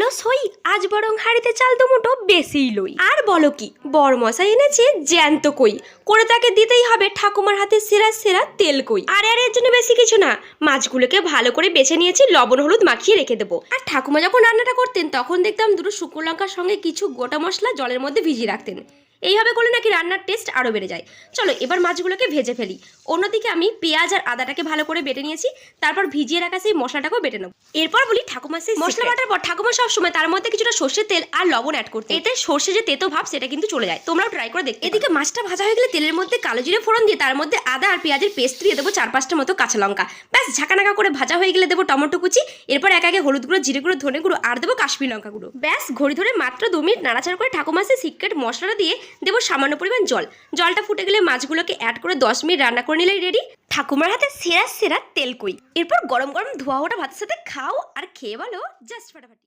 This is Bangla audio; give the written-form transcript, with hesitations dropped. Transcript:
অলস হই, আজ বরং হাড়িতে চাল দুমুঠো বেশিই লই। আর বলো কি, বরমশাই এনেছে জ্যান্ত কই, করে তাকে দিতেই হবে ঠাকুমার হাতে সেরা সেরা তেল কই। আর এর জন্য বেশি কিছু না, মাছগুলোকে ভালো করে বেছে নিয়েছি, লবণ হলুদ মাখিয়ে রেখে দেবো। আর ঠাকুমা যখন রান্নাটা করতেন তখন দেখতাম দুটো শুকনো লঙ্কার সঙ্গে কিছু গোটা মশলা জলের মধ্যে ভিজিয়ে রাখতেন। এইভাবে করলে নাকি রান্নার টেস্ট আরও বেড়ে যায়। চলো এবার মাছগুলোকে ভেজে ফেলি। অন্যদিকে আমি পেঁয়াজ আর আদাটাকে ভালো করে বেটে নিয়েছি, তারপর ভিজিয়ে রাখা সেই মশলাটাকেও বেটে নেবো। এরপর বলি ঠাকুমা সেই মশলা বাটার পর ঠাকুমা সবসময় তার মধ্যে কিছুটা সর্ষের তেল আর লবণ অ্যাড করতে, এতে সর্ষে যে তেতো ভাব সেটা কিন্তু চলে যায়। তোমরাও ট্রাই করে দেখতে। এদিকে মাছটা ভাজা হয়ে গেলে তেলের মধ্যে কালো জিরে ফোড়ন দিয়ে তার মধ্যে আদা আর পেঁয়াজের পেস্ট দিয়ে দেবো 4-5টা মতো কাঁচা লঙ্কা। ব্যাস ঝাঁকানাকা করে ভাজা হয়ে গেলে দেবো টমেটো কুচি, এরপর এক একে হলুদ গুঁড়ো, জিরে গুঁড়ো, ধনে গুঁড়ো আর দেবো কাশ্মীর লঙ্কা গুঁড়ো। ব্যাস ঘড়ি ধরে মাত্র 2 মিনিট নাড়াচাড়া করে ঠাকুমা সেই সিক্রেট মশলাটা দিয়ে দেবো সামান্য পরিমাণ জল। জলটা ফুটে গেলে মাছগুলোকে অ্যাড করে 10 মিনিট রান্না করে নিলেই রেডি ঠাকুমার হাতে সেরা সেরা তেল কই। এরপর গরম গরম ধোয়া ওঠা ভাতের সাথে খাও আর খেয়ে বলো জাস্ট ফাটাফাটি।